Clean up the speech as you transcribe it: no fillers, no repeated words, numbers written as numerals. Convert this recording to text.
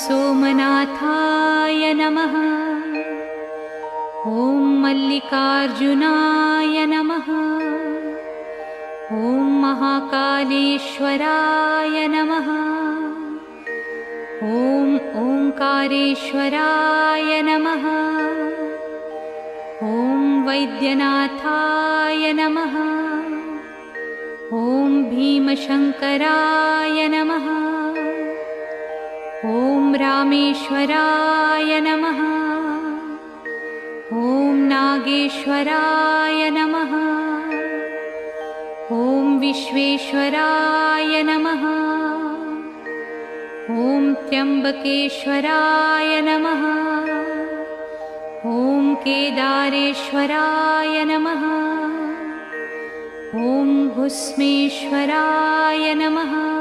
सोमनाथाय नमः। ॐ मल्लिकार्जुनाय नमः। ॐ महाकालेश्वराय नमः। ॐ ओंकारेश्वराय नमः। ॐ वैद्यनाथाय नमः। ॐ भीमशंकराय नमः। ॐ रामेश्वराय नमः। ॐ नागेश्वराय नमः। ॐ विश्वेश्वराय नमः। ॐ त्र्यंबकेश्वराय नमः। ॐ केदारेश्वराय नमः। ॐ भुस्मेश्वराय नमः।